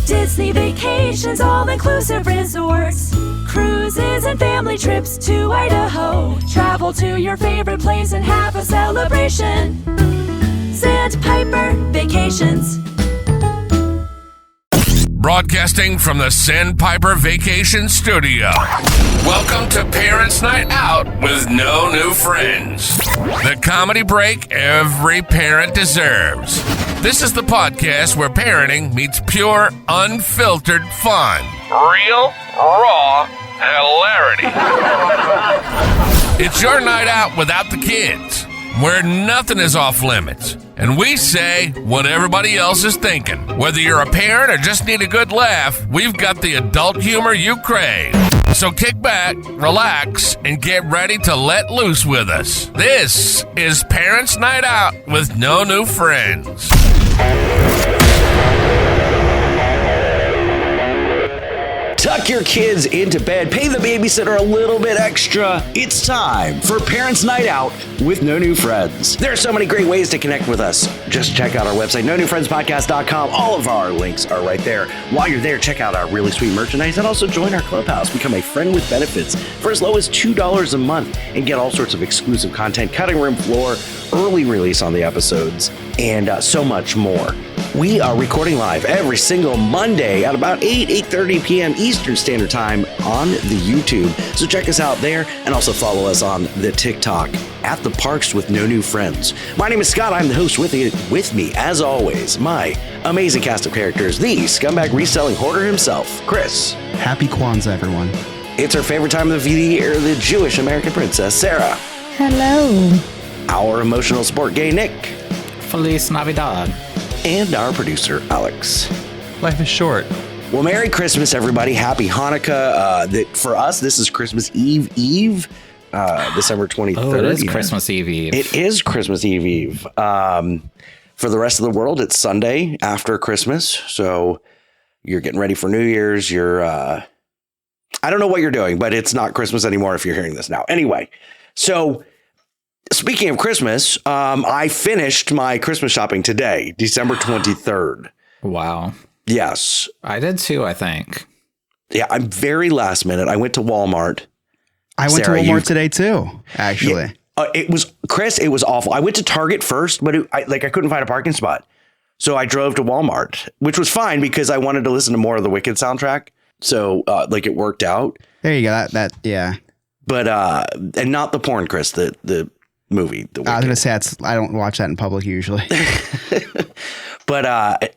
Disney vacations, all-inclusive resorts, cruises and family trips to Idaho. Travel to your favorite place and have a celebration. Sandpiper Vacations. Broadcasting from the Sandpiper Vacation Studio. Welcome to Parents' Night Out with no new friends. The comedy break every parent deserves. This is the podcast where parenting meets pure, unfiltered fun. Real, raw hilarity. It's your night out without the kids, where nothing is off limits. And we say what everybody else is thinking. Whether you're a parent or just need a good laugh, we've got the adult humor you crave. So kick back, relax, and get ready to let loose with us. This is Parents' Night Out with no new friends. Tuck your kids into bed, pay the babysitter a little bit extra. It's time for Parents' Night Out with No New Friends. There are so many great ways to connect with us. Just check out our website, nonewfriendspodcast.com. All of our links are right there. While you're there, check out our really sweet merchandise and also join our clubhouse. Become a friend with benefits for as low as $2 a month and get all sorts of exclusive content, cutting room floor, early release on the episodes, and so much more. We are recording live every single Monday at about 8:30 p.m. Eastern Standard Time on the YouTube. So check us out there and also follow us on the TikTok at The Parks with No New Friends. My name is Scott. I'm the host with me, as always, my amazing cast of characters, the scumbag reselling hoarder himself, Chris. Happy Kwanzaa, everyone. It's our favorite time of the year, the Jewish American princess, Sarah. Hello. Our emotional sport gay, Nick. Feliz Navidad. And our producer, Alex. Life is short. Well, Merry Christmas, everybody. Happy Hanukkah. For us, this is Christmas Eve, December 23rd. Oh, it is Christmas Eve. It is Christmas Eve. For the rest of the world, it's Sunday after Christmas. So you're getting ready for New Year's. You're, I don't know what you're doing, but it's not Christmas anymore if you're hearing this now. Anyway, so speaking of Christmas, I finished my Christmas shopping today, December 23rd. Wow. Yes. I did too, I think. Yeah, I'm very last minute. I went to Walmart. I went Sarah, to Walmart today too, actually. Yeah, it was awful. I went to Target first, but I couldn't find a parking spot. So I drove to Walmart, which was fine because I wanted to listen to more of the Wicked soundtrack. So it worked out. There you go. Yeah. But and not the porn, Chris, the movie. The I was going to say, I don't watch that in public usually. But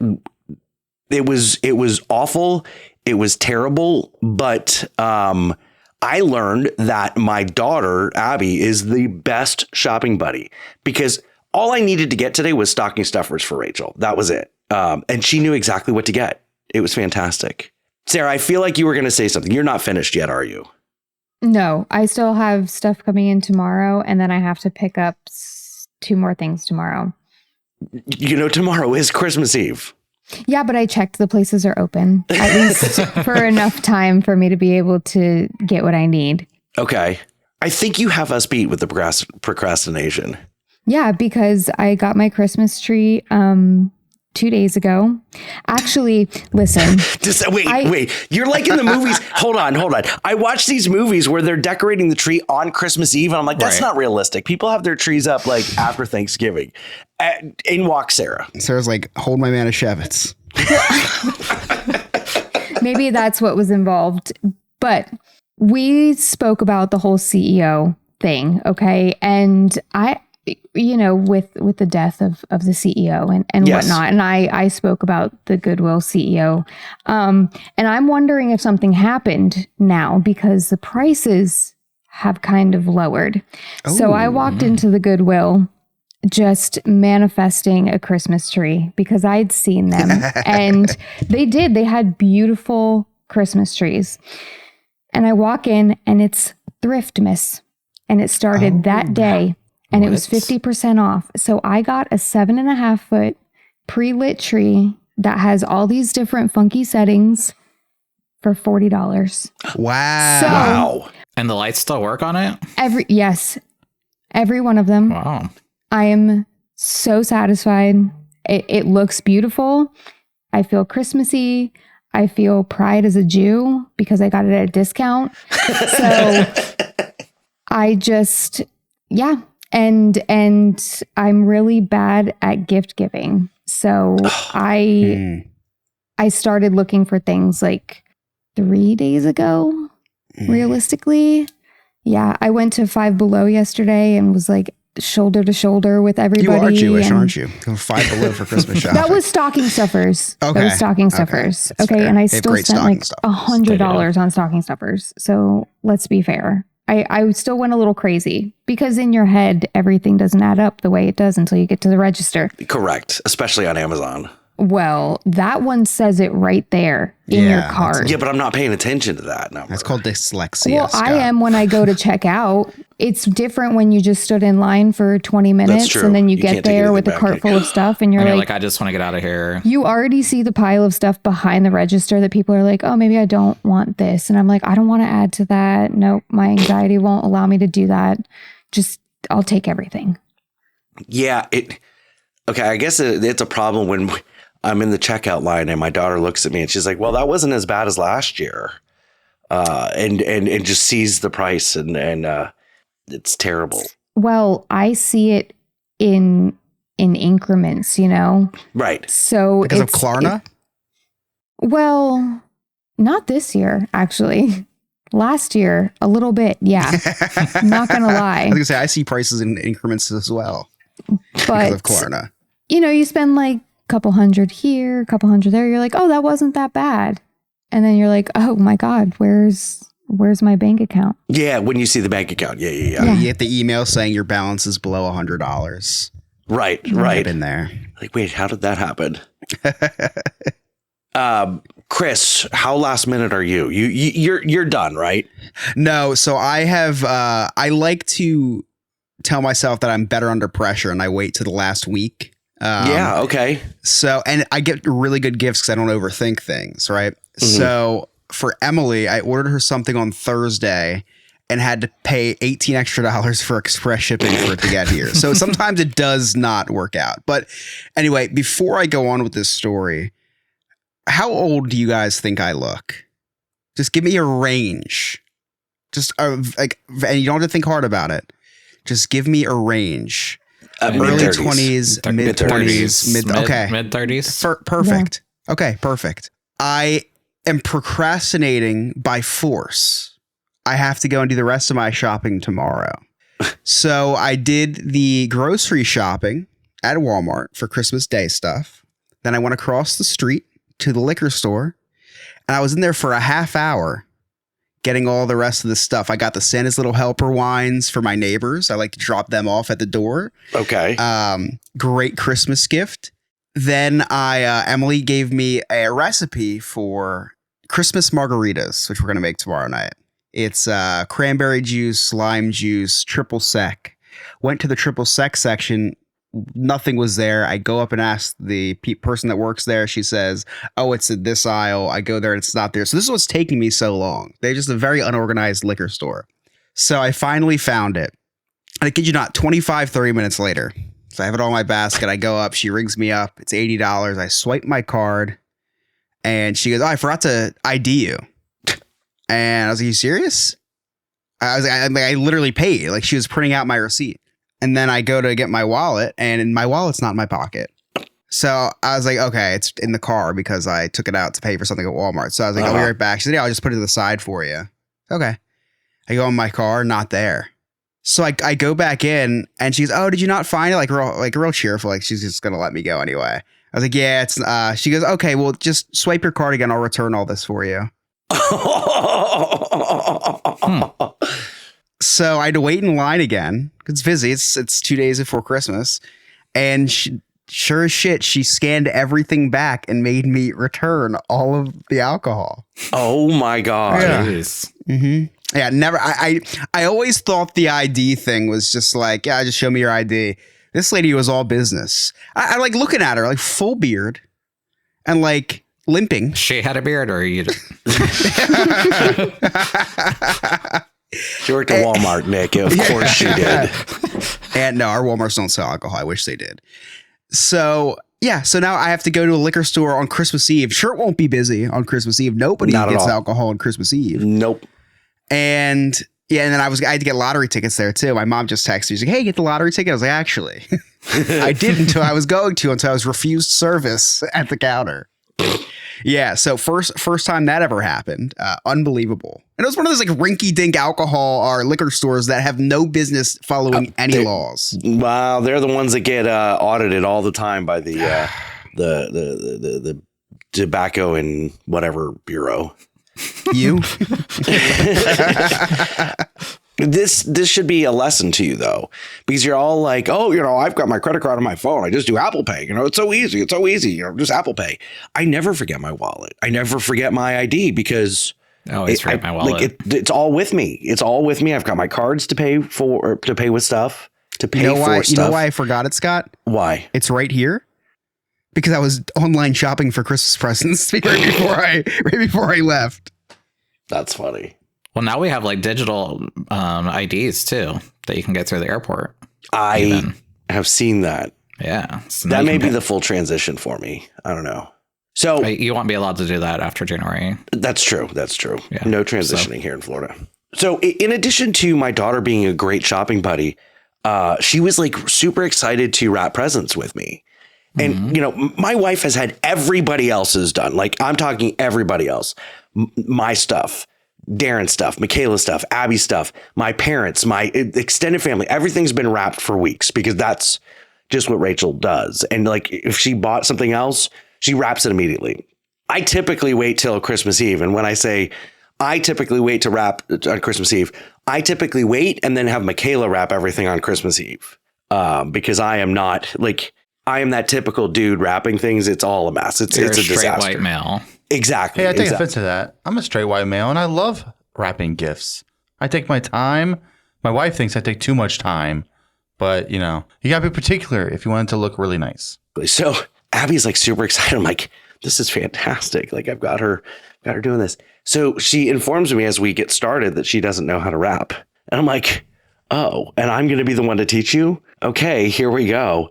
it was awful. It was terrible. But I learned that my daughter, Abby, is the best shopping buddy because all I needed to get today was stocking stuffers for Rachel. That was it. And she knew exactly what to get. It was fantastic. Sarah, I feel like you were going to say something. You're not finished yet, are you? No, I still have stuff coming in tomorrow, and then I have to pick up 2 more things tomorrow. You know, tomorrow is Christmas Eve. Yeah, but I checked the places are open, at least for enough time for me to be able to get what I need. Okay. I think you have us beat with the procrastination. Yeah, because I got my Christmas tree 2 days ago. Actually, listen. Wait. You're like in the movies. Hold on. I watch these movies where they're decorating the tree on Christmas Eve. And I'm like, that's not realistic. People have their trees up like after Thanksgiving. In walks Sarah. Sarah's like, hold my Manischewitz. Maybe that's what was involved. But we spoke about the whole CEO thing. Okay. And with the death of the CEO and yes. whatnot. And I spoke about the Goodwill CEO. And I'm wondering if something happened now because the prices have kind of lowered. Ooh. So I walked into the Goodwill just manifesting a Christmas tree because I'd seen them and they had beautiful Christmas trees. And I walk in and it's Thriftmas and it started that day. And it was 50% off. So I got a 7.5 foot pre-lit tree that has all these different funky settings for $40. Wow. And the lights still work on it? Every one of them. Wow. I am so satisfied. It looks beautiful. I feel Christmassy. I feel pride as a Jew because I got it at a discount. So I just, yeah. And I'm really bad at gift giving. So I started looking for things like 3 days ago, realistically. Yeah. I went to Five Below yesterday and was like shoulder to shoulder with everybody. You are Jewish, aren't you? Five Below for Christmas shopping. That was stocking stuffers. Okay. That was stocking stuffers. That's Okay. fair. And I They have still great spent like stocking $100 on stocking stuffers. So let's be fair. I still went a little crazy because in your head, everything doesn't add up the way it does until you get to the register. Correct. Especially on Amazon. Well, that one says it right there in your card. Yeah, but I'm not paying attention to that number. That's called dyslexia. Well, Scott. I am when I go to check out. It's different when you just stood in line for 20 minutes true. and then you You get can't take there anything with a back. cart full of stuff and you're And you're like, like, I just want to get out of here. you already see the pile of stuff behind the register that people are like, oh, maybe I don't want this. And I'm like, I don't want to add to that. Nope, my anxiety won't allow me to do that. Just, I'll take everything. Yeah. Okay, I guess it's a problem when I'm in the checkout line and my daughter looks at me and she's like, well, that wasn't as bad as last year. And just sees the price and it's terrible. Well, I see it in increments, you know? Right. So Because of Klarna? Well, not this year, actually. Last year, a little bit. Yeah. Not going to lie. I was going to say, I see prices in increments as well. Because But, of Klarna. you know, you spend like a couple hundred here, a couple hundred there. You're like, oh, that wasn't that bad. And then you're like, oh my God, where's my bank account? Yeah, when you see the bank account. Yeah. You get the email saying your balance is below $100. Right. I've been there. Like, wait, how did that happen? Chris, how last minute are you? You're done, right? No, so I have, I like to tell myself that I'm better under pressure and I wait to the last week. Yeah, okay. So, and I get really good gifts because I don't overthink things, right? Mm-hmm. So for Emily, I ordered her something on Thursday and had to pay $18 extra for express shipping for it to get here. So sometimes it does not work out. But anyway, before I go on with this story, how old do you guys think I look? Just give me a range. Just like, and you don't have to think hard about it. Just give me a range. Early 20s, mid 20s, okay. Mid 30s. Perfect. Yeah. Okay, perfect. I am procrastinating by force. I have to go and do the rest of my shopping tomorrow. So I did the grocery shopping at Walmart for Christmas Day stuff. Then I went across the street to the liquor store and I was in there for a half hour getting all the rest of the stuff. I got the Santa's Little Helper wines for my neighbors. I like to drop them off at the door. Okay. Great Christmas gift. Then Emily gave me a recipe for Christmas margaritas, which we're going to make tomorrow night. It's cranberry juice, lime juice, triple sec. Went to the triple sec section. Nothing was there. I go up and ask the person that works there. She says, oh, it's in this aisle. I go there and it's not there. So this is what's taking me so long. They're just a very unorganized liquor store. So I finally found it. And I kid you not, 25, 30 minutes later. So I have it all in my basket. I go up. She rings me up. It's $80. I swipe my card. And she goes, oh, I forgot to ID you. And I was like, you serious? I was like, I literally paid. Like she was printing out my receipt. And then I go to get my wallet and my wallet's not in my pocket. So I was like, okay, it's in the car because I took it out to pay for something at Walmart. So I was like, I'll be right back. She said, yeah, I'll just put it to the side for you. Okay. I go in my car, not there. So I go back in and she's, oh, did you not find it? Like real cheerful. Like she's just going to let me go anyway. I was like, yeah, it's, she goes, okay, well just swipe your card again. I'll return all this for you. So I had to wait in line again. It's busy. It's 2 days before Christmas. And sure as shit, she scanned everything back and made me return all of the alcohol. Oh my God. Yeah. Mm-hmm. Yeah, never. I always thought the ID thing was just like, yeah, just show me your ID. This lady was all business. I like looking at her, like full beard and like limping. She had a beard or you? She worked at Walmart, Nick. Of course she did. And no, our Walmarts don't sell alcohol. I wish they did. So Yeah, so now I have to go to a liquor store on Christmas Eve. Sure, it won't be busy on Christmas Eve. Nobody Not at gets all. alcohol on Christmas Eve. Nope. And yeah, and then I had to get lottery tickets there too. My mom just texted me. She's like, "Hey, get the lottery ticket." I was like, "Actually, I did until I was refused service at the counter." Yeah, so first time that ever happened. Unbelievable. And it was one of those like rinky-dink alcohol or liquor stores that have no business following any laws. Wow, they're the ones that get audited all the time by the tobacco and whatever bureau. You? This should be a lesson to you though, because you're all like, oh, I've got my credit card on my phone. I just do Apple Pay. It's so easy. It's so easy. Just Apple Pay. I never forget my wallet. I never forget my ID because I always forget my wallet. It's all with me. It's all with me. I've got my cards to pay for, or to pay with stuff, to pay for stuff. You know why I forgot it, Scott? Why? It's right here. Because I was online shopping for Christmas presents right before I left. That's funny. Well, now we have like digital IDs too that you can get through the airport. I have seen that. Yeah. So that may be the full transition for me. I don't know. So you won't be allowed to do that after January. That's true. That's true. Yeah. No transitioning here in Florida. So in addition to my daughter being a great shopping buddy, she was like super excited to wrap presents with me. And, my wife has had everybody else's done. Like I'm talking everybody else, my stuff, Darren's stuff, Michaela's stuff, Abby's stuff, my parents, my extended family. Everything's been wrapped for weeks because that's just what Rachel does. And like if she bought something else, she wraps it immediately. I typically wait till Christmas Eve. And when I say I typically wait to wrap on Christmas Eve, I typically wait and then have Michaela wrap everything on Christmas Eve because I am not like I am that typical dude wrapping things. It's all a mess. It's a straight disaster. white male. Exactly. Hey, I take offense to that. I'm a straight white male and I love wrapping gifts. I take my time. My wife thinks I take too much time, but you gotta be particular if you want it to look really nice. So Abby's like super excited. I'm like, this is fantastic. Like I've got her doing this. So she informs me as we get started that she doesn't know how to wrap. And I'm like, oh, and I'm going to be the one to teach you. Okay, here we go.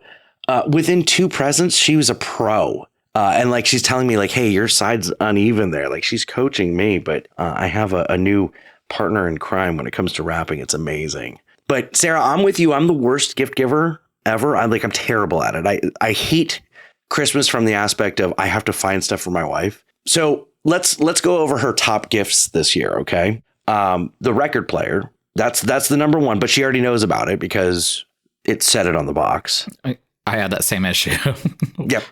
Within 2 presents, she was a pro. And like, she's telling me like, hey, your side's uneven there. Like she's coaching me, but I have a new partner in crime when it comes to wrapping. It's amazing. But Sarah, I'm with you. I'm the worst gift giver ever. I'm terrible at it. I hate Christmas from the aspect of I have to find stuff for my wife. So let's go over her top gifts this year. Okay. The record player, that's the number one, but she already knows about it because it said it on the box. I had that same issue. Yep.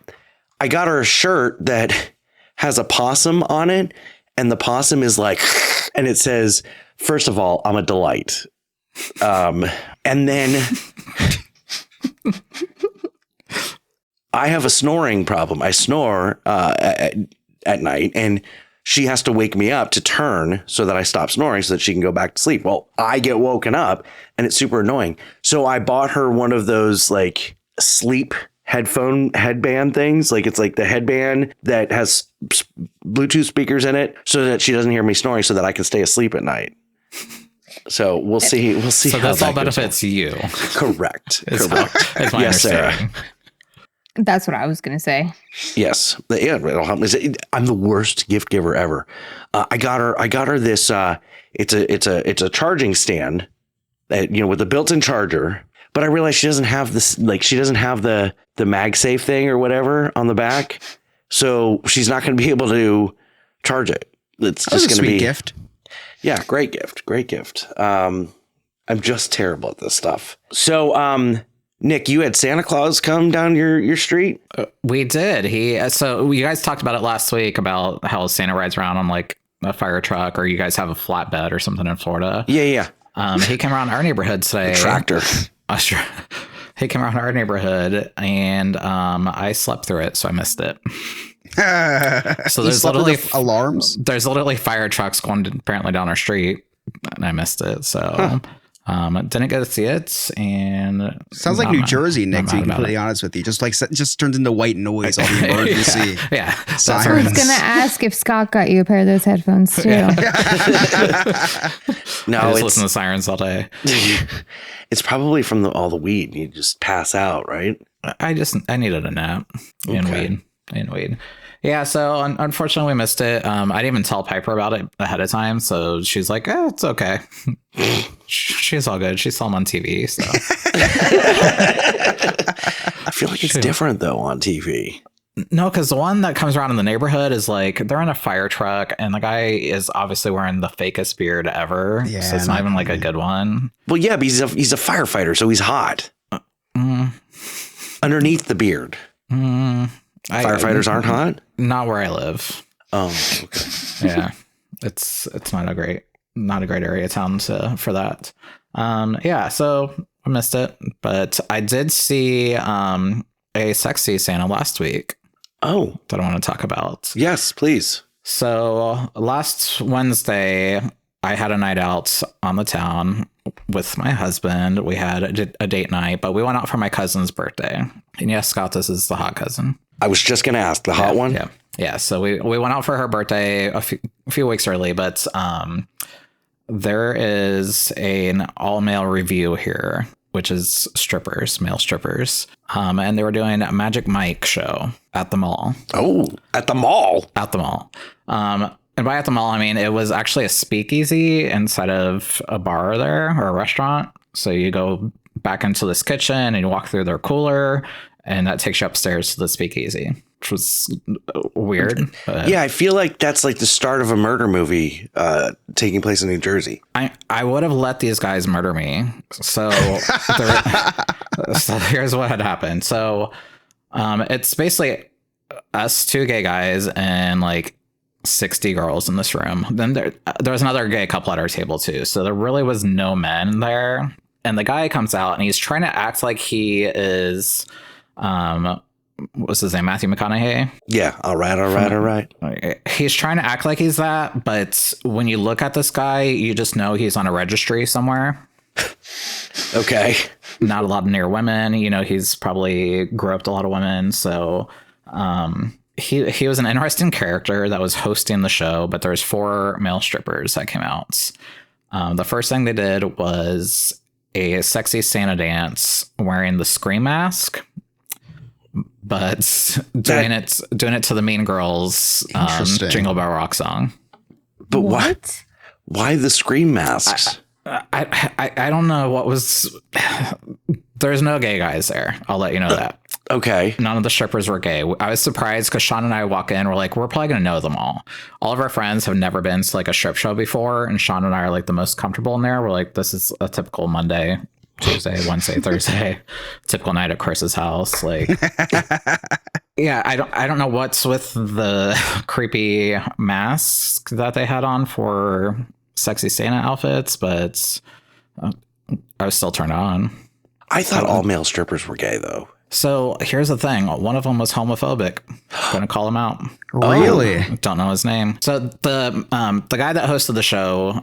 I got her a shirt that has a possum on it, and the possum is like, and it says, first of all, I'm a delight. And then I have a snoring problem. I snore at night, and she has to wake me up to turn so that I stop snoring so that she can go back to sleep. Well, I get woken up and it's super annoying. So I bought her one of those like sleep headphone headband things. Like it's like the headband that has Bluetooth speakers in it so that she doesn't hear me snoring so that I can stay asleep at night. So we'll see. We'll see. So how that's all that goes. benefits you. Correct. Correct. Is my Yes, Sarah. understanding. That's what I was going to say. Yes. Yeah. It'll help. I'm the worst gift giver ever. I got her this, it's a charging stand that, with a built-in charger, but I realized she doesn't have this, like she doesn't have the MagSafe thing or whatever on the back. So she's not going to be able to charge it. It's just going to be a gift. Yeah. Great gift. Great gift. I'm just terrible at this stuff. So, Nick, you had Santa Claus come down your street? We did. So you guys talked about it last week about how Santa rides around on like a fire truck, or you guys have a flatbed or something in Florida. Yeah. He came around our neighborhood today. Tractor. Sure. He came around our neighborhood and I slept through it, so I missed it. So there's literally alarms. There's literally fire trucks going apparently down our street, and I missed it. So didn't get to see it, and Sounds like New Jersey, Nick, to be completely honest with you. Just turns into white noise, all the emergency yeah. I was going to ask if Scott got you a pair of those headphones too. No, I just listen to sirens all day. It's probably from all the weed. You just pass out, right? I needed a nap and weed. Yeah, so unfortunately we missed it. I didn't even tell Piper about it ahead of time, so she's like, it's okay. She's all good. She saw him on TV, so. I feel like it's different though on TV. No, because the one that comes around in the neighborhood is like they're in a fire truck, and the guy is obviously wearing the fakest beard ever. Yeah, so it's not even like a good one. Well, yeah, but he's a firefighter, so he's hot. Underneath the beard. Firefighters aren't hot? Not where I live. Oh, okay. Yeah. It's not a great area of town for that. Yeah, so I missed it, but I did see a sexy Santa last week. Oh. That I want to talk about. Yes, please. So last Wednesday, I had a night out on the town with my husband. We had a date night, but we went out for my cousin's birthday. And yes, Scott, this is the hot cousin. I was just going to ask, the hot one? Yeah. So we went out for her birthday a few weeks early, but there is an all-male review here, which is male strippers. And they were doing a Magic Mike show at the mall. Oh, at the mall? At the mall. And by at the mall, I mean, it was actually a speakeasy inside of a bar there, or a restaurant. So you go back into this kitchen and you walk through their cooler, and that takes you upstairs to the speakeasy, which was weird. Yeah, I feel like that's like the start of a murder movie taking place in New Jersey. I would have let these guys murder me. So, so here's what had happened. So it's basically us two gay guys and like 60 girls in this room. Then there was another gay couple at our table too. So there really was no men there. And the guy comes out and he's trying to act like he is, what's his name? Matthew McConaughey. Yeah. All right. He's trying to act like he's that. But when you look at this guy, you just know he's on a registry somewhere. Okay. Not a lot near women. You know, he's probably groped a lot of women. So, He was an interesting character that was hosting the show, but there's 4 male strippers that came out. The first thing they did was a sexy Santa dance wearing the Scream mask, but doing it to the Mean Girls Jingle Bell Rock song. But what? Why the Scream masks? I don't know what was. There's no gay guys there. I'll let you know that. Okay. None of the strippers were gay. I was surprised because Sean and I walk in. We're like, we're probably going to know them all. All of our friends have never been to like a strip show before. And Sean and I are like the most comfortable in there. We're like, this is a typical Monday, Tuesday, Wednesday, Thursday, typical night at Chris's house. Like, yeah, I don't know what's with the creepy mask that they had on for sexy Santa outfits, but I was still turned on. I thought all male strippers were gay though. So here's the thing. One of them was homophobic. Gonna call him out. Really? Don't know his name. So the guy that hosted the show,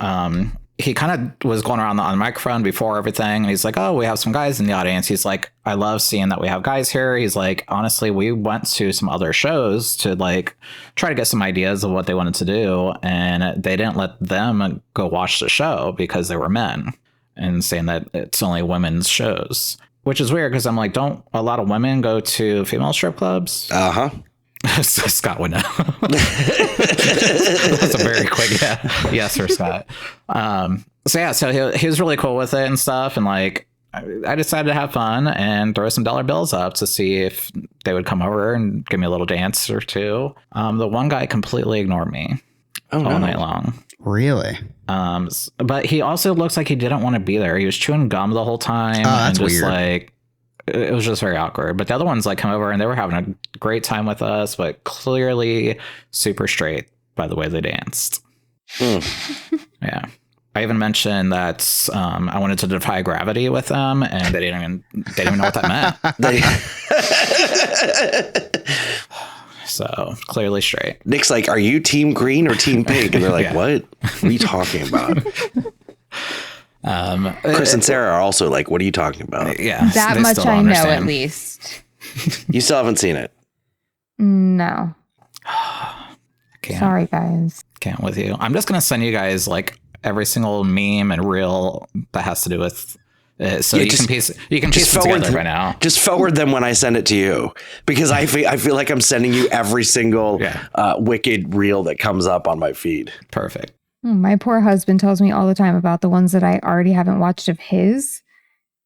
he kind of was going around on the microphone before everything. And he's like, oh, we have some guys in the audience. He's like, I love seeing that we have guys here. He's like, honestly, we went to some other shows to like try to get some ideas of what they wanted to do. And they didn't let them go watch the show because they were men, and saying that it's only women's shows. Which is weird because I'm like, don't a lot of women go to female strip clubs? Uh-huh. So Scott would know. That's a very quick yes for Scott. So he was really cool with it and stuff. And like, I decided to have fun and throw some dollar bills up to see if they would come over and give me a little dance or two. The one guy completely ignored me all night long. Really? But he also looks like he didn't want to be there. He was chewing gum the whole time. That's and just weird. Like, it was just very awkward. But the other ones like come over and they were having a great time with us, but clearly super straight by the way they danced. Yeah. I even mentioned that I wanted to defy gravity with them, and they didn't even know what that meant. So clearly straight. Nick's like, are you team green or team pink? And they're like, what are you talking about? Chris and Sarah are also like, what are you talking about? Yeah. That much I know at least. You still haven't seen it? No. Can't. Sorry, guys. Can't with you. I'm just going to send you guys like every single meme and reel that has to do with So Yeah, you can piece it together by now. Just forward them when I send it to you, because I feel like I'm sending you every single Wicked reel that comes up on my feed. Perfect. My poor husband tells me all the time about the ones that I already haven't watched of his.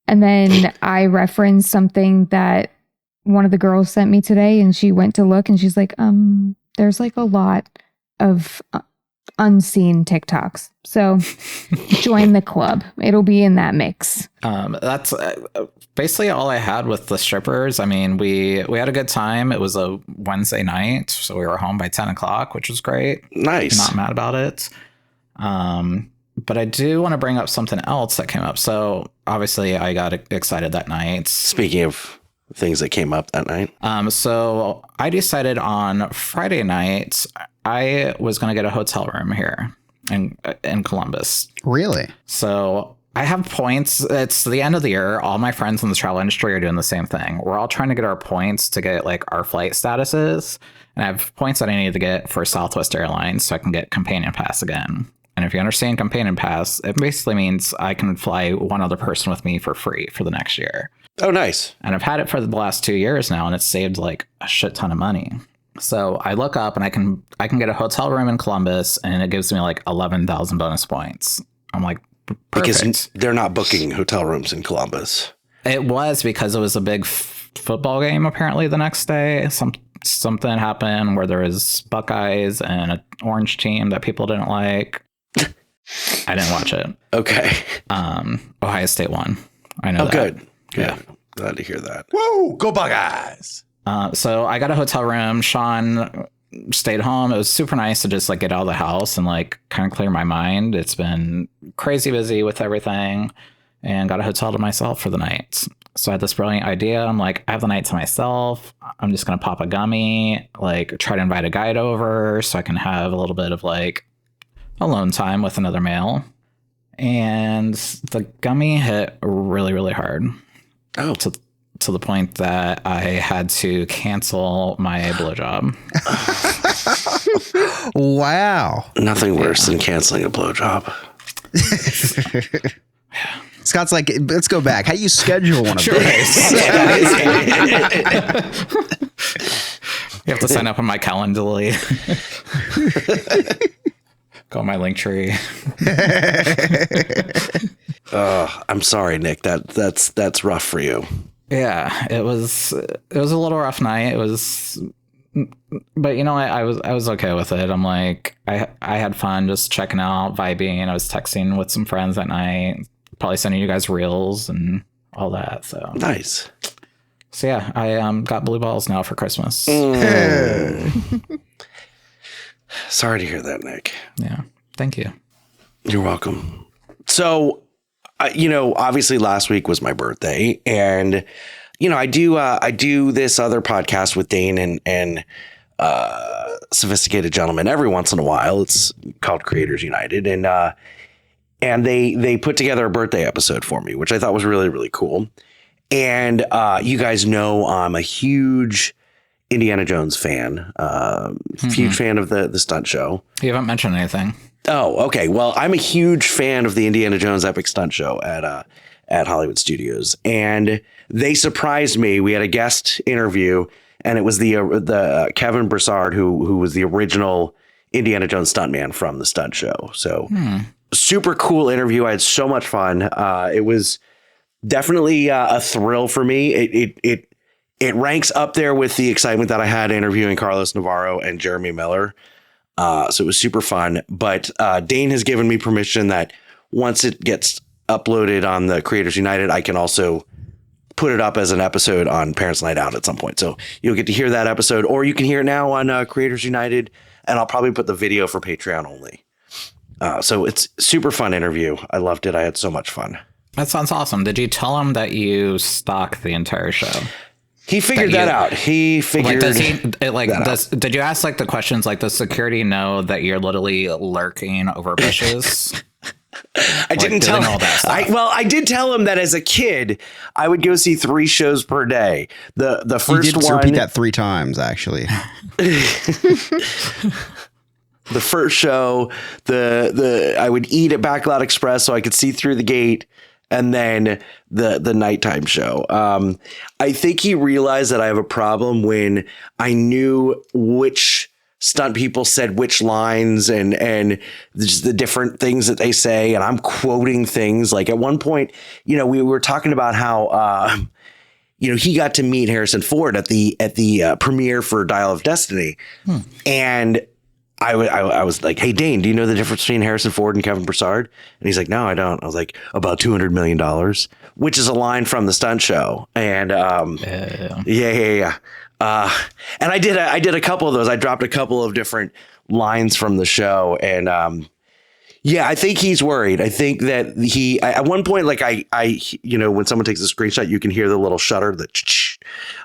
And then I reference something that one of the girls sent me today, and she went to look and she's like, there's like a lot of unseen TikToks. So join the club. It'll be in that mix. That's basically all I had with the strippers. I mean, we had a good time. It was a Wednesday night, so we were home by 10 o'clock, which was great. Nice. Not mad about it. But I do want to bring up something else that came up. So obviously I got excited that night. Speaking of things that came up that night. So I decided on Friday night, I was going to get a hotel room here in Columbus. Really? So I have points. It's the end of the year. All my friends in the travel industry are doing the same thing. We're all trying to get our points to get like our flight statuses. And I have points that I need to get for Southwest Airlines so I can get Companion Pass again. And if you understand Companion Pass, it basically means I can fly one other person with me for free for the next year. Oh, nice. And I've had it for the last 2 years now, and it's saved like a shit ton of money. So I look up and I can get a hotel room in Columbus, and it gives me like 11,000 bonus points. I'm like, perfect. Because they're not booking hotel rooms in Columbus. It was because it was a big football game apparently the next day. Something happened where there was Buckeyes and an orange team that people didn't like. I didn't watch it. Okay. Ohio State won. I know that. Good. Yeah. Glad to hear that. Woo! Go Buckeyes! So I got a hotel room. Sean stayed home. It was super nice to just like get out of the house and like kind of clear my mind. It's been crazy busy with everything, and got a hotel to myself for the night. So I had this brilliant idea. I'm like, I have the night to myself. I'm just going to pop a gummy, like try to invite a guide over so I can have a little bit of like alone time with another male. And the gummy hit really, really hard. Oh. To the point that I had to cancel my blowjob. Wow. Nothing worse than canceling a blowjob. Scott's like, let's go back. How do you schedule one of Sure. these? You have to sign up on my Calendly. Go on my link tree. I'm sorry, Nick. That's rough for you. Yeah, it was a little rough night. It was, but you know, I was okay with it. I'm like, I had fun just checking out, vibing. I was texting with some friends that night, probably sending you guys reels and all that. So Nice. So yeah, I got blue balls now for Christmas. Sorry to hear that, Nick. Yeah, thank you. You're welcome. So, obviously last week was my birthday, and I do this other podcast with Dane and Sophisticated Gentleman every once in a while. It's called Creators United, and they put together a birthday episode for me, which I thought was really, really cool. And you guys know I'm a huge Indiana Jones fan, huge fan of the stunt show. You haven't mentioned anything. Oh, okay. Well, I'm a huge fan of the Indiana Jones Epic Stunt Show at Hollywood Studios, and they surprised me. We had a guest interview, and it was the Kevin Broussard who was the original Indiana Jones stuntman from the stunt show. So super cool interview. I had so much fun. It was definitely a thrill for me. It ranks up there with the excitement that I had interviewing Carlos Navarro and Jeremy Miller. So it was super fun. But Dane has given me permission that once it gets uploaded on the Creators United, I can also put it up as an episode on Parents Night Out at some point. So you'll get to hear that episode, or you can hear it now on Creators United, and I'll probably put the video for Patreon only. So it's super fun interview. I loved it. I had so much fun. That sounds awesome. Did you tell him that you stalk the entire show? He figured that out. He figured did you ask like the questions like, does security know that you're literally lurking over bushes? I didn't tell him. I did tell him that as a kid, I would go see 3 shows per day. The first one. Repeat that 3 times, actually. The first show, I would eat at Backlot Express so I could see through the gate, and then the nighttime show. I think he realized that I have a problem when I knew which stunt people said which lines and just the different things that they say. And I'm quoting things like at one point, we were talking about how, he got to meet Harrison Ford at the premiere for Dial of Destiny. And I was like, hey, Dane, do you know the difference between Harrison Ford and Kevin Broussard? And he's like, no, I don't. I was like, about $200 million, which is a line from the stunt show. And yeah. And I did a couple of those. I dropped a couple of different lines from the show. And I think he's worried. I think that at one point, like I when someone takes a screenshot, you can hear the little shutter.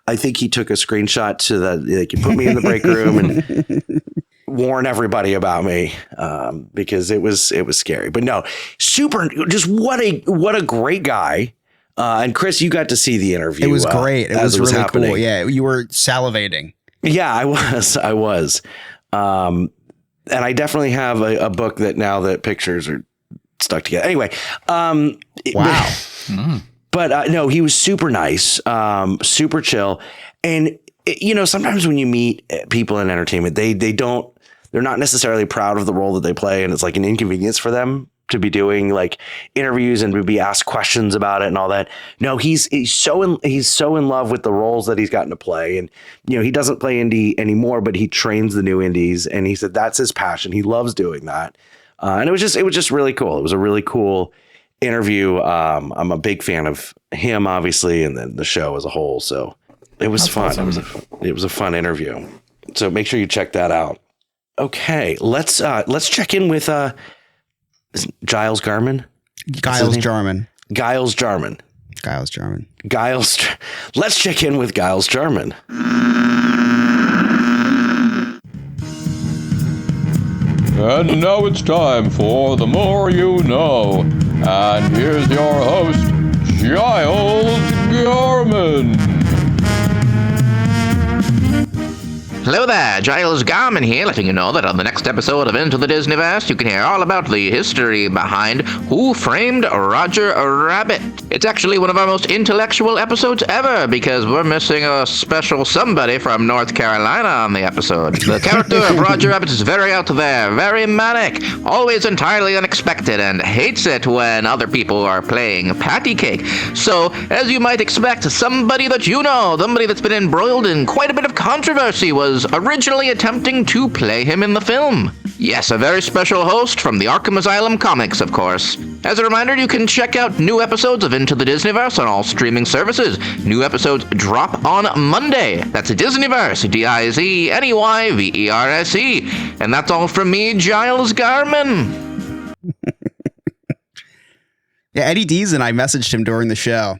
I think he took a screenshot to they can put me in the break room and warn everybody about me because it was scary. But no, super. Just what a great guy. And Chris, you got to see the interview. It was great. It was really happening. cool. Yeah, you were salivating. Yeah, I was. And I definitely have a book that now that pictures are stuck together. Anyway, wow. But no, he was super nice, super chill. And sometimes when you meet people in entertainment, they're not necessarily proud of the role that they play, and it's like an inconvenience for them to be doing like interviews and to be asked questions about it and all that. No, he's so in love with the roles that he's gotten to play. And, he doesn't play indie anymore, but he trains the new indies. And he said that's his passion. He loves doing that. And it was just really cool. It was a really cool interview. I'm a big fan of him, obviously, and then the show as a whole. So it was fun. Awesome. It was a fun interview. So make sure you check that out. Okay, let's check in with Giles Jarman. Giles Jarman. Let's check in with Giles Jarman. And now it's time for The More You Know. And here's your host, Giles Jarman. Hello there, Giles Garman here, letting you know that on the next episode of Into the Disneyverse, you can hear all about the history behind Who Framed Roger Rabbit. It's actually one of our most intellectual episodes ever, because we're missing a special somebody from North Carolina on the episode. The character of Roger Rabbit is very out there, very manic, always entirely unexpected, and hates it when other people are playing patty cake. So, as you might expect, somebody that you know, somebody that's been embroiled in quite a bit of controversy, was originally attempting to play him in the film. Yes, a very special host from the Arkham Asylum comics, of course. As a reminder, you can check out new episodes of Into the Disneyverse on all streaming services. New episodes drop on Monday. That's Disneyverse, DIZNEYVERSE. And that's all from me, Giles Garman. Yeah, Eddie Dees and I messaged him during the show.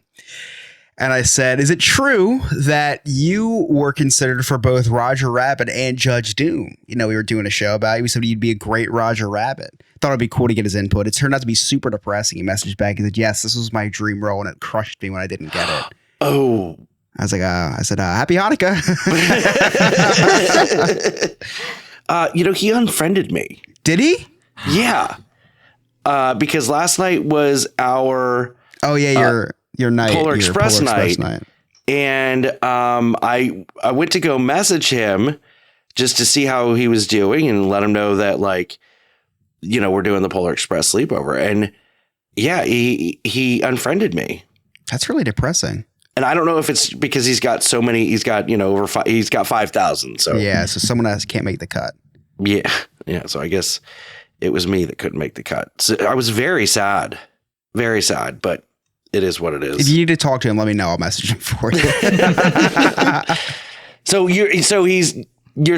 And I said, is it true that you were considered for both Roger Rabbit and Judge Doom? We were doing a show about you. We said you'd be a great Roger Rabbit. Thought it'd be cool to get his input. It turned out to be super depressing. He messaged back. He said, yes, this was my dream role, and it crushed me when I didn't get it. Oh. I was like, happy Hanukkah. He unfriended me. Did he? Yeah. Because last night was our... Oh, yeah, your night. Polar Express night. And I went to go message him just to see how he was doing and let him know that, like, we're doing the Polar Express sleepover. And yeah, he unfriended me. That's really depressing. And I don't know if it's because he's got so many, he's got 5,000. So yeah, so someone else can't make the cut. Yeah. Yeah. So I guess it was me that couldn't make the cut. So I was very sad, but it is what it is. If you need to talk to him, let me know. I'll message him for you. So you're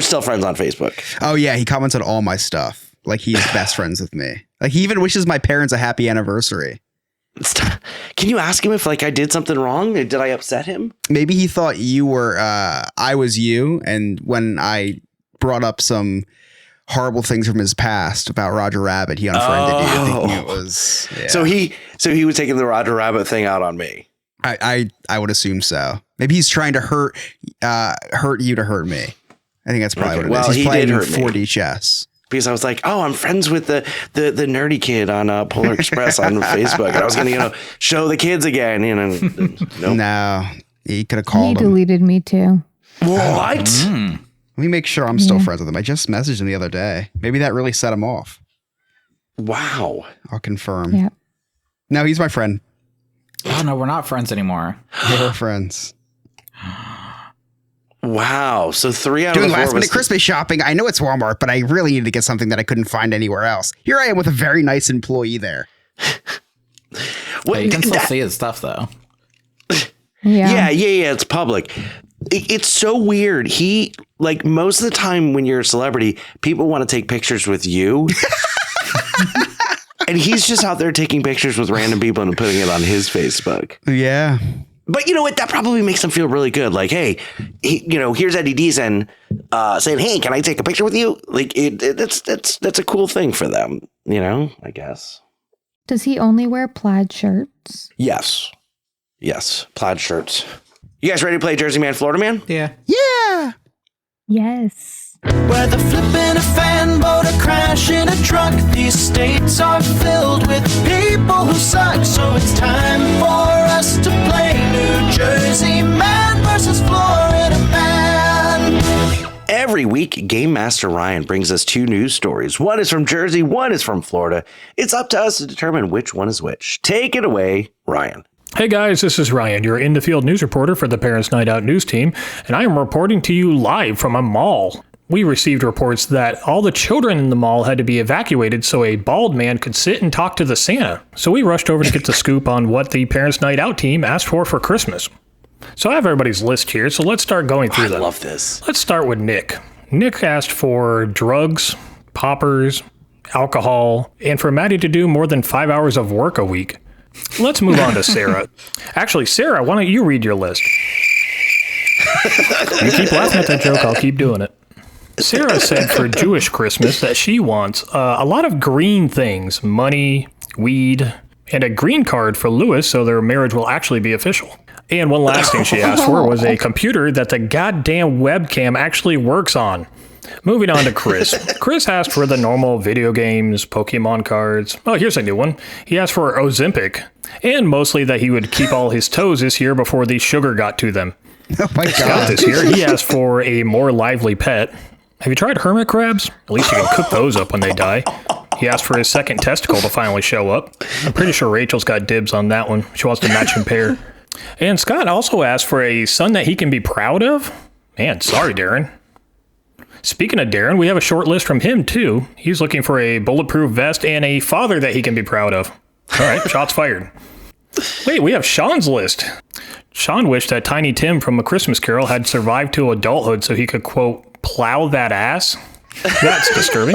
still friends on Facebook? Oh yeah, he comments on all my stuff. Like he's best friends with me. Like he even wishes my parents a happy anniversary. Can you ask him if like I did something wrong? Did I upset him? Maybe he thought you were I was you, and when I brought up some horrible things from his past about Roger Rabbit, he unfriended you, thinking it was. Yeah. So he was taking the Roger Rabbit thing out on me. I would assume so. Maybe he's trying to hurt you to hurt me. I think that's probably what it is. He's playing 4D chess. because I was like, oh, I'm friends with the nerdy kid on Polar Express on Facebook. And I was going to, show the kids again. Nope. No, he could have called He him. deleted me too. What? Let me make sure I'm still friends with him. I just messaged him the other day. Maybe that really set him off. Wow. I'll confirm. Yeah. No, he's my friend. Oh no, we're not friends anymore. We're friends. Wow. So 3 out Doing of the 4 last of minute us. Christmas shopping. I know it's Walmart, but I really needed to get something that I couldn't find anywhere else. Here I am with a very nice employee there. What, You can still see his stuff though. Yeah. Yeah. It's public. It's so weird. He, like, most of the time when you're a celebrity, people want to take pictures with you. And he's just out there taking pictures with random people and putting it on his Facebook. Yeah. But you know what? That probably makes him feel really good. Like, hey, here's Eddie Deason saying, hey, can I take a picture with you? Like, that's a cool thing for them, I guess. Does he only wear plaid shirts? Yes. Plaid shirts. You guys ready to play Jersey Man, Florida Man? Yeah. Yeah. Yes. Whether flipping a fan boat or crashing a truck, these states are filled with people who suck. So it's time for us to play New Jersey Man versus Florida Man. Every week, Game Master Ryan brings us 2 news stories. One is from Jersey, one is from Florida. It's up to us to determine which one is which. Take it away, Ryan. Hey guys, this is Ryan, your in-the-field news reporter for the Parents Night Out news team, and I am reporting to you live from a mall. We received reports that all the children in the mall had to be evacuated so a bald man could sit and talk to the Santa. So we rushed over to get the scoop on what the Parents Night Out team asked for Christmas. So I have everybody's list here, so let's start going through them. I love this. Let's start with Nick. Nick asked for drugs, poppers, alcohol, and for Maddie to do more than 5 hours of work a week. Let's move on to Sarah. Actually, Sarah, why don't you read your list? You keep laughing at that joke, I'll keep doing it. Sarah said for Jewish Christmas that she wants a lot of green things, money, weed, and a green card for Lewis so their marriage will actually be official. And one last thing she asked for was a computer that the goddamn webcam actually works on. Moving on to Chris. Chris asked for the normal video games, Pokemon cards. Oh, here's a new one. He asked for Ozempic, and mostly that he would keep all his toes this year before the sugar got to them. Oh my Scott God. this year, he asked for a more lively pet. Have you tried hermit crabs? At least you can cook those up when they die. He asked for his second testicle to finally show up. I'm pretty sure Rachel's got dibs on that one. She wants to match and pair. And Scott also asked for a son that he can be proud of. Man, sorry, Darren. Speaking of Darren, we have a short list from him, too. He's looking for a bulletproof vest and a father that he can be proud of. All right, shots fired. Wait, we have Sean's list. Sean wished that Tiny Tim from A Christmas Carol had survived to adulthood so he could, quote, plow that ass. That's disturbing.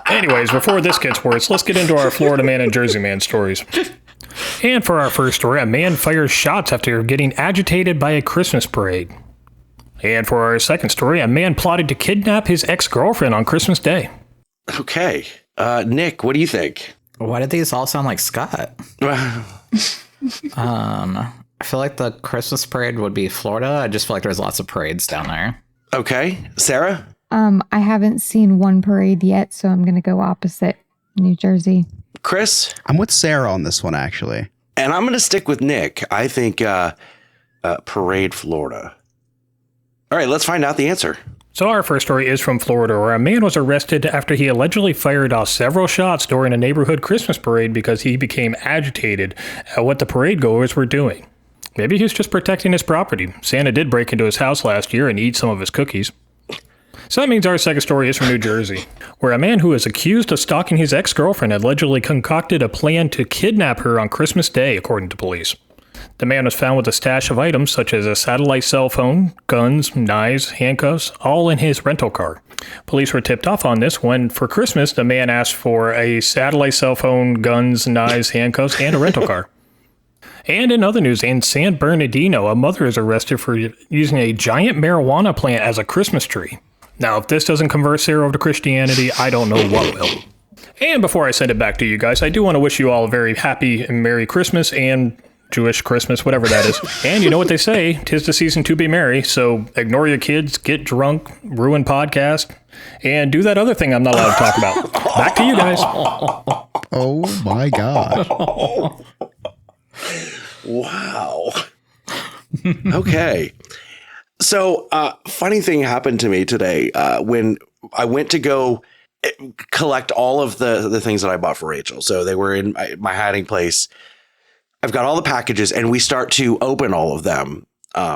Anyways, before this gets worse, let's get into our Florida Man and Jersey Man stories. And for our first story, a man fires shots after getting agitated by a Christmas parade. And for our second story, a man plotted to kidnap his ex-girlfriend on Christmas Day. Okay. Nick, what do you think? Why did these all sound like Scott? I feel like the Christmas parade would be Florida. I just feel like there's lots of parades down there. Okay. Sarah? I haven't seen one parade yet, so I'm going to go opposite. New Jersey. Chris? I'm with Sarah on this one, actually. And I'm going to stick with Nick. I think Parade, Florida. All right, let's find out the answer. So our first story is from Florida, where a man was arrested after he allegedly fired off several shots during a neighborhood Christmas parade because he became agitated at what the parade goers were doing. Maybe he was just protecting his property. Santa did break into his house last year and eat some of his cookies. So that means our second story is from New Jersey, where a man who is accused of stalking his ex-girlfriend allegedly concocted a plan to kidnap her on Christmas Day, according to police. The man was found with a stash of items such as a satellite cell phone, guns, knives, handcuffs, all in his rental car. Police were tipped off on this when, for Christmas, the man asked for a satellite cell phone, guns, knives, handcuffs, and a rental car. And in other news, in San Bernardino, a mother is arrested for using a giant marijuana plant as a Christmas tree. Now, if this doesn't convert Sarah over to Christianity, I don't know what will. And before I send it back to you guys, I do want to wish you all a very happy and Merry Christmas and Jewish Christmas, whatever that is. And you know what they say, 'tis the season to be merry. So ignore your kids, get drunk, ruin podcast, and do that other thing I'm not allowed to talk about. Back to you guys. Oh my God. Wow. Okay. So, funny thing happened to me today when I went to go collect all of the things that I bought for Rachel. So they were in my hiding place. I've got all the packages and we start to open all of them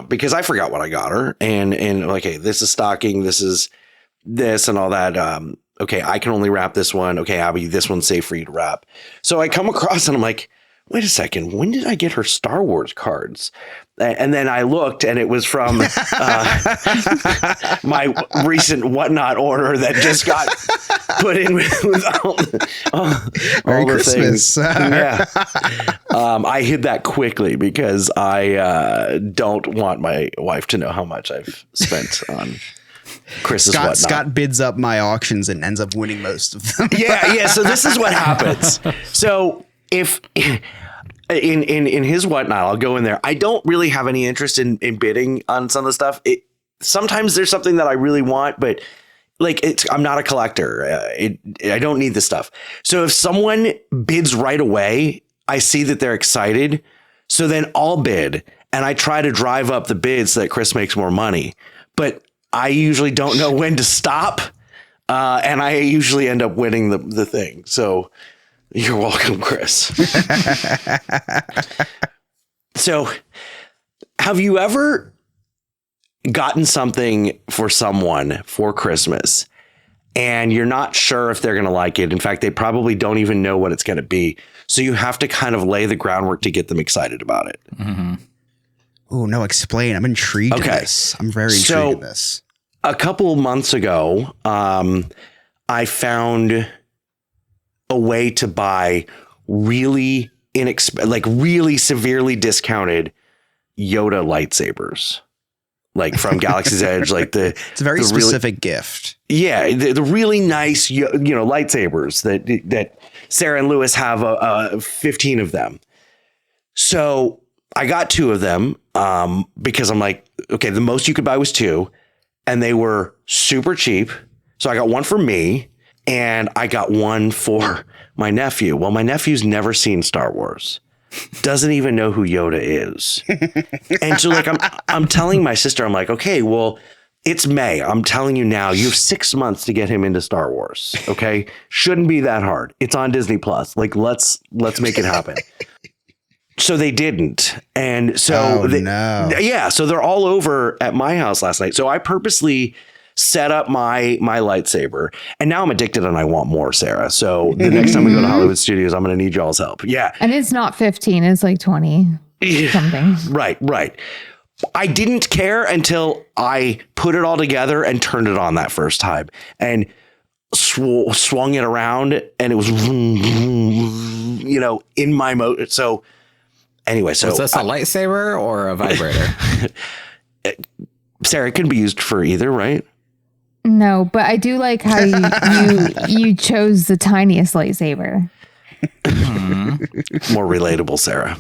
because I forgot what I got her. And like, hey, this is stocking. This is this and all that. Okay, I can only wrap this one. Okay, Abby, this one's safe for you to wrap. So I come across and I'm like, wait a second, when did I get her Star Wars cards? And then I looked and it was from my recent whatnot order that just got put in with all Merry the Christmas. things. Yeah. I hid that quickly because I don't want my wife to know how much I've spent on Chris's whatnot. Scott bids up my auctions and ends up winning most of them. Yeah. So this is what happens. So if in his whatnot, I'll go in there. I don't really have any interest in bidding on some of the stuff. Sometimes there's something that I really want, but like I'm not a collector. I don't need this stuff. So if someone bids right away, I see that they're excited. So then I'll bid and I try to drive up the bids so that Chris makes more money. But I usually don't know when to stop. And I usually end up winning the thing. So you're welcome, Chris. So, have you ever gotten something for someone for Christmas and you're not sure if they're going to like it? In fact, they probably don't even know what it's going to be. So you have to kind of lay the groundwork to get them excited about it. Mm-hmm. Oh, no, explain. I'm intrigued in this. I'm very intrigued in this. A couple months ago, I found a way to buy really really severely discounted Yoda lightsabers, like from Galaxy's Edge. Like it's a very specific gift. Yeah, the really nice lightsabers that Sarah and Lewis have 15 of them. So I got 2 of them because I'm like, okay, the most you could buy was 2, and they were super cheap. So I got one for me. And I got one for my nephew. Well, my nephew's never seen Star Wars, doesn't even know who Yoda is. And so like, I'm telling my sister, I'm like, okay, well, it's May. I'm telling you now, you have 6 months to get him into Star Wars. Okay. Shouldn't be that hard. It's on Disney Plus. Like, let's make it happen. So they didn't. And so, so they're all over at my house last night. So I purposely set up my lightsaber, and now I'm addicted and I want more, Sarah. So the next time we go to Hollywood Studios, I'm going to need y'all's help. Yeah. And it's not 15, it's like 20 something. Right. I didn't care until I put it all together and turned it on that first time and swung it around, and it was, in my mode. So anyway, so is this a lightsaber or a vibrator? Sarah, it can be used for either, right? No, but I do like how you chose the tiniest lightsaber. More relatable, Sarah.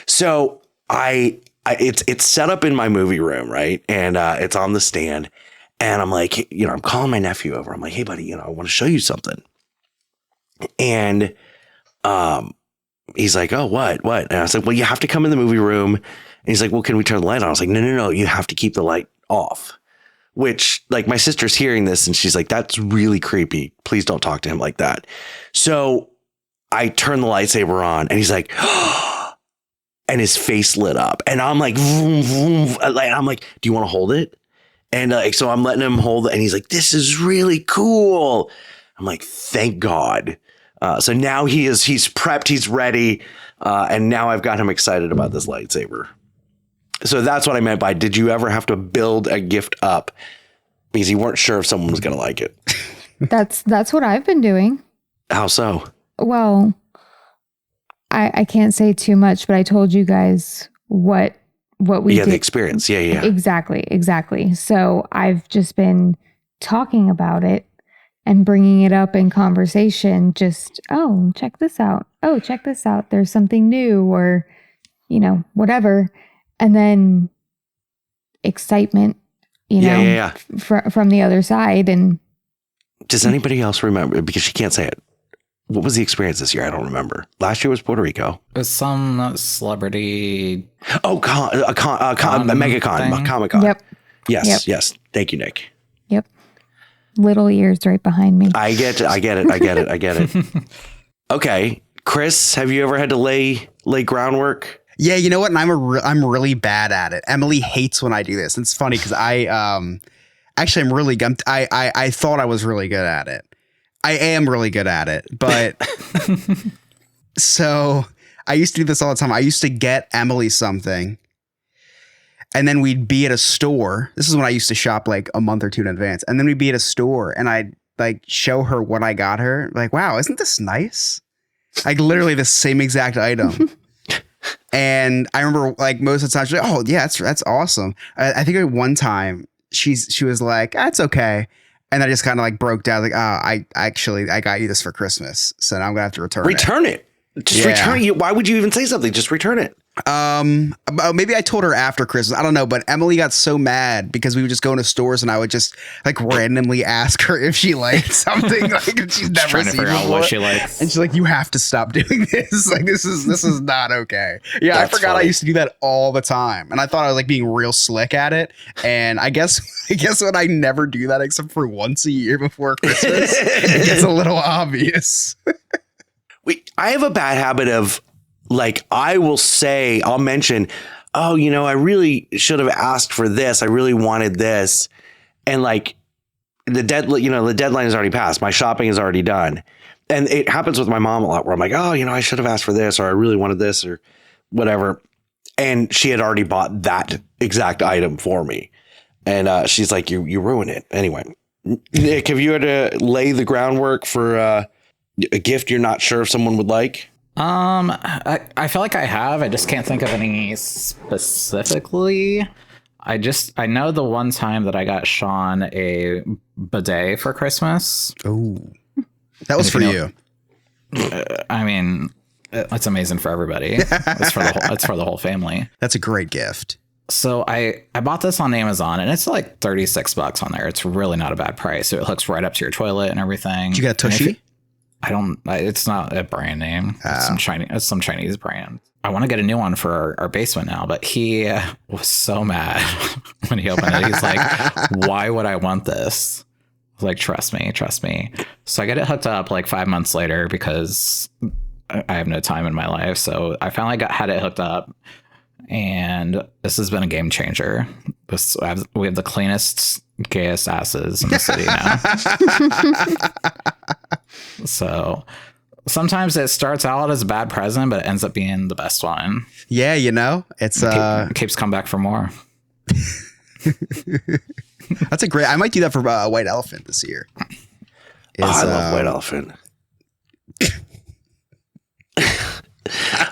So it's set up in my movie room, right? And it's on the stand, and I'm like, I'm calling my nephew over. I'm like, hey, buddy, I want to show you something. And he's like, oh, what? And I was like, well, you have to come in the movie room. And he's like, well, can we turn the light on? I was like, no, you have to keep the light off. Which, like, my sister's hearing this and she's like, that's really creepy. Please don't talk to him like that. So I turn the lightsaber on and he's like, and his face lit up. And I'm like, vroom, vroom. I'm like, do you want to hold it? And so I'm letting him hold it. And he's like, this is really cool. I'm like, thank God. So now he's prepped, he's ready. And now I've got him excited about this lightsaber. So that's what I meant by, did you ever have to build a gift up because you weren't sure if someone was going to like it? That's what I've been doing. How so? Well, I can't say too much, but I told you guys what we did. The experience. Yeah. Exactly. So I've just been talking about it and bringing it up in conversation, just, oh, check this out. Oh, check this out. There's something new, or, whatever. And then excitement, from the other side. And does anybody else remember? Because she can't say it. What was the experience this year? I don't remember. Last year was Puerto Rico. It was some celebrity. Oh, a MegaCon, Comic-Con. Yep. Yes. Thank you, Nick. Yep. Little ears right behind me. I get it. Okay. Chris, have you ever had to lay groundwork? Yeah, you know what? And I'm really bad at it. Emily hates when I do this. It's funny because I'm really good. I thought I was really good at it. I am really good at it, but so I used to do this all the time. I used to get Emily something, and then we'd be at a store. This is when I used to shop like a month or two in advance. And then we'd be at a store and I'd like show her what I got her. Like, wow, isn't this nice? Like literally the same exact item. And I remember like most of the time she's like, oh yeah, that's awesome. I think at one time she was like, that's okay. And I just kind of like broke down like, I got you this for Christmas. So now I'm gonna have to return it. Just return it. Why would you even say something? Just return it. Maybe I told her after Christmas. I don't know, but Emily got so mad because we would just go into stores and I would just like randomly ask her if she liked something like she's never trying to seen figure out before. what she likes. And she's like, you have to stop doing this. Like this is not okay. Yeah, That's I forgot funny. I used to do that all the time. And I thought I was like being real slick at it. And I guess when I never do that except for once a year before Christmas, it gets a little obvious. I have a bad habit of like, I'll mention, oh, I really should have asked for this. I really wanted this. And like the deadline is already passed. My shopping is already done. And it happens with my mom a lot where I'm like, oh, I should have asked for this, or I really wanted this or whatever. And she had already bought that exact item for me. And she's like, you ruined it. Anyway, Nick, have you had to lay the groundwork for a gift you're not sure if someone would like? I feel like I have. I just can't think of any specifically. I know the one time that I got Sean a bidet for Christmas. Oh, that was for you. I mean, it's amazing for everybody. It's for the whole family. That's a great gift. So I bought this on Amazon and it's like $36 on there. It's really not a bad price. It hooks right up to your toilet and everything. Did you get a Tushy? It's not a brand name. It's some Chinese brand. I want to get a new one for our basement now, but he was so mad when he opened it. He's like, why would I want this? I was like, trust me. So I get it hooked up like 5 months later because I have no time in my life. So I finally had it hooked up, and this has been a game changer. We have the cleanest, gayest asses in the city now. So sometimes it starts out as a bad present, but it ends up being the best one. Yeah, it's it keeps coming back for more. That's a great. I might do that for White Elephant this year. I love White Elephant.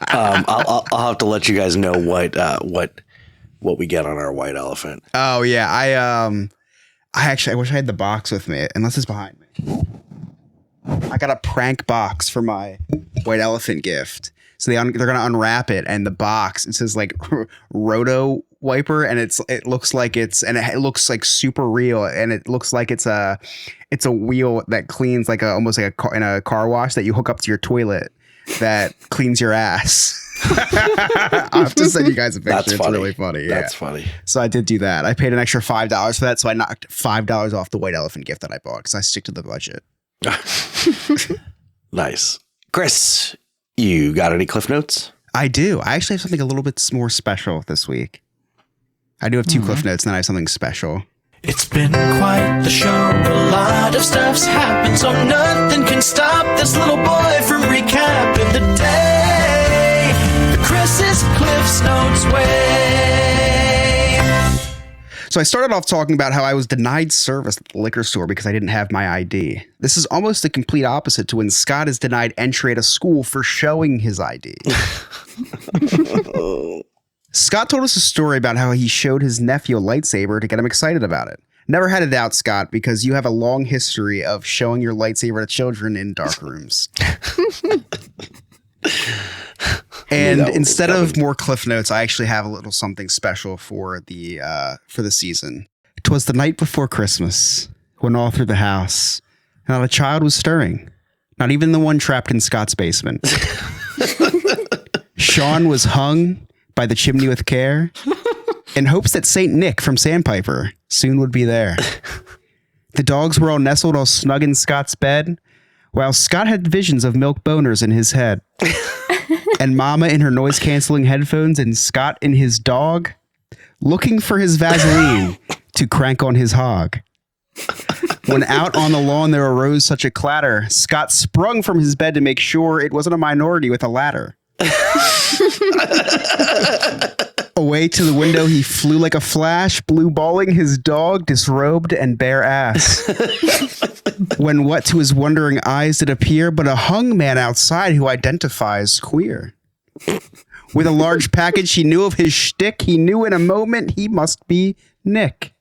I'll have to let you guys know what we get on our White Elephant. Oh yeah, I wish I had the box with me, unless it's behind me. I got a prank box for my White Elephant gift. So they're gonna unwrap it, and the box, it says like Roto Wiper, and it looks like super real, and it looks like it's a wheel that cleans like almost like in a car wash that you hook up to your toilet that cleans your ass. I'll have to send you guys a picture. That's it's funny. Really funny. That's funny. So I did do that. I paid an extra $5 for that, so I knocked $5 off the White Elephant gift that I bought because I stick to the budget. Nice. Chris, you got any Cliff Notes? I do. I actually have something a little bit more special this week. I do have two Cliff Notes, and then I have something special. It's been quite the show. A lot of stuff's happened, so nothing can stop this little boy from recapping the day the Chris's Cliff's Notes way. So I started off talking about how I was denied service at the liquor store because I didn't have my ID. This is almost the complete opposite to when Scott is denied entry at a school for showing his ID. Scott told us a story about how he showed his nephew a lightsaber to get him excited about it. Never had a doubt, Scott, because you have a long history of showing your lightsaber to children in dark rooms. And instead of more cliff notes, I actually have a little something special for the season. 'Twas the night before Christmas, when all through the house, not a child was stirring, not even the one trapped in Scott's basement. Sean was hung by the chimney with care, in hopes that Saint Nick from Sandpiper soon would be there. The dogs were all nestled all snug in Scott's bed, while Scott had visions of milk boners in his head. And Mama in her noise-canceling headphones and Scott in his dog, looking for his Vaseline to crank on his hog. When out on the lawn there arose such a clatter, Scott sprung from his bed to make sure it wasn't a minority with a ladder. Away to the window he flew like a flash, blue balling his dog, disrobed and bare ass. When what to his wondering eyes did appear but a hung man outside who identifies queer. With a large package he knew of his shtick, he knew in a moment he must be Nick.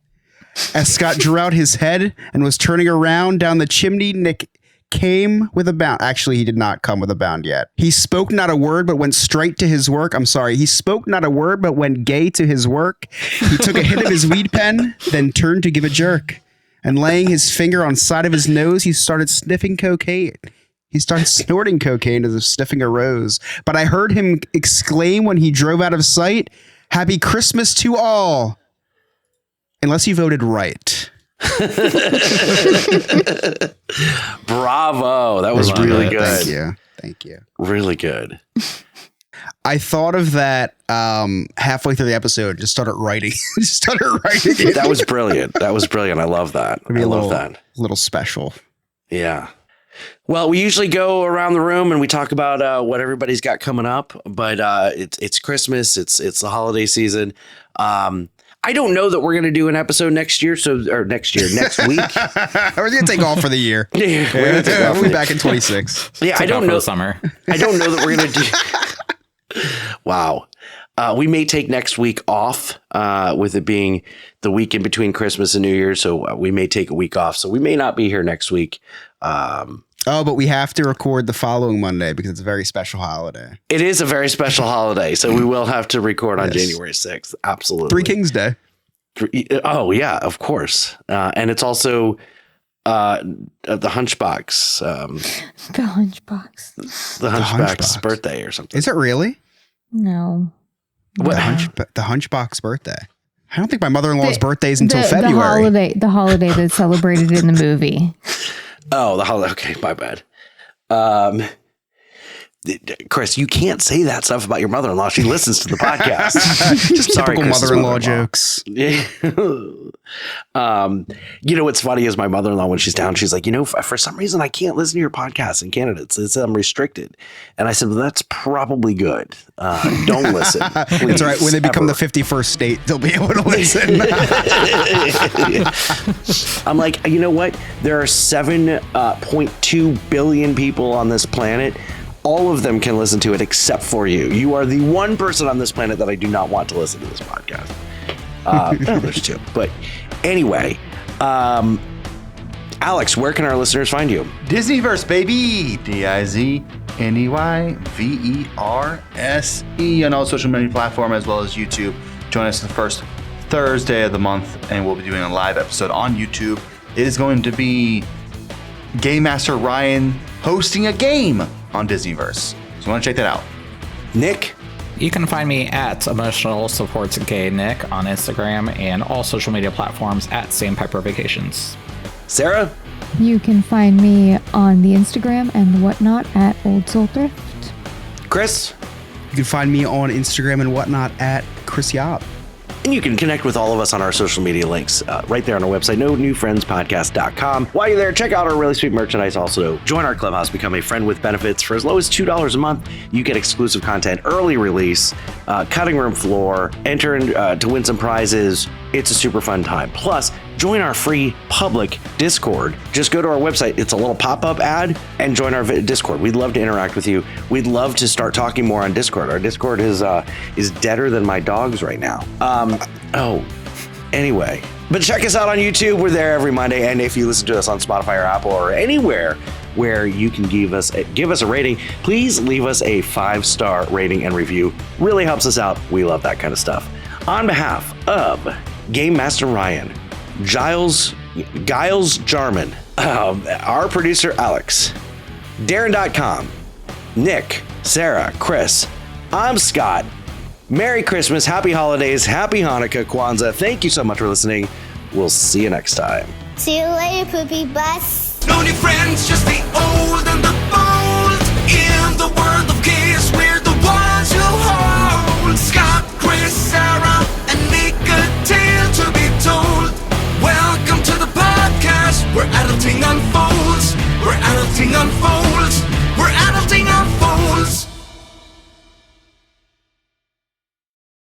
As Scott drew out his head and was turning around down the chimney, Nick came with a bound. Actually, he did not come with a bound yet. He spoke not a word, but went straight to his work. I'm sorry. He spoke not a word, but went gay to his work. He took a hit of his weed pen, then turned to give a jerk. And laying his finger on side of his nose, he started sniffing cocaine. He started snorting cocaine as if sniffing a rose. But I heard him exclaim when he drove out of sight, "Happy Christmas to all." Unless you voted right. Bravo. That was really good. Thank you. Really good. I thought of that halfway through the episode, just started writing. It. That was brilliant. I love that. I love that. Little special. Yeah. Well, we usually go around the room and we talk about what everybody's got coming up, but it's Christmas. It's the holiday season. I don't know that we're going to do an episode next week. We're going to take off for the year. We'll be back in 26. Yeah, I don't know. The summer. I don't know that we're going to do. Wow. We may take next week off with it being the week in between Christmas and New Year's. So we may take a week off. So we may not be here next week. But we have to record the following Monday because it's a very special holiday. It is a very special holiday. So we will have to record on January 6th. Absolutely. Three Kings Day. Oh, yeah, of course. And it's also the Hunchback's. The Hunchback's. The Hunchback's birthday or something. Is it really? No. What? The Hunchback's birthday. I don't think my mother-in-law's birthday is until February. The holiday that's celebrated in the movie. Oh, the holiday. Okay, my bad. Chris, you can't say that stuff about your mother-in-law. She listens to the podcast. Just sorry, typical mother-in-law jokes. Yeah. What's funny is my mother-in-law, when she's down, she's like, for some reason I can't listen to your podcast in Canada. It's I'm restricted. And I said, well, that's probably good. Don't listen. Please, it's all right. When they become the 51st state, they'll be able to listen. I'm like, you know what? There are 7.2 billion people on this planet. All of them can listen to it except for you. You are the one person on this planet that I do not want to listen to this podcast. There's two. But anyway, Alex, where can our listeners find you? Disneyverse, baby. DIZNEYVERSE on all social media platforms as well as YouTube. Join us the first Thursday of the month, and we'll be doing a live episode on YouTube. It is going to be Game Master Ryan hosting a game on Disneyverse. So you want to check that out. Nick? You can find me at Emotional Supports Gay Nick on Instagram and all social media platforms at Sandpiper Vacations. Sarah? You can find me on the Instagram and the whatnot at Old Soul Thrift. Chris? You can find me on Instagram and whatnot at Chris Yob. And you can connect with all of us on our social media links right there on our website, nonewfriendspodcast.com. While you're there, check out our really sweet merchandise. Also, join our clubhouse, become a friend with benefits. For as low as $2 a month, you get exclusive content, early release, cutting room floor, enter to win some prizes. It's a super fun time. Plus, join our free public Discord. Just go to our website. It's a little pop-up ad and join our Discord. We'd love to interact with you. We'd love to start talking more on Discord. Our Discord is deader than my dogs right now. Anyway, but check us out on YouTube. We're there every Monday. And if you listen to us on Spotify or Apple or anywhere where you can give us a rating, please leave us a 5-star rating and review. Really helps us out. We love that kind of stuff. On behalf of Game Master Ryan, Giles Jarman, our producer Alex, Darren.com, Nick, Sarah, Chris, I'm Scott. Merry Christmas, Happy Holidays, Happy Hanukkah, Kwanzaa. Thank you so much for listening. We'll see you next time. See you later, Poopy Bus. No new friends, just the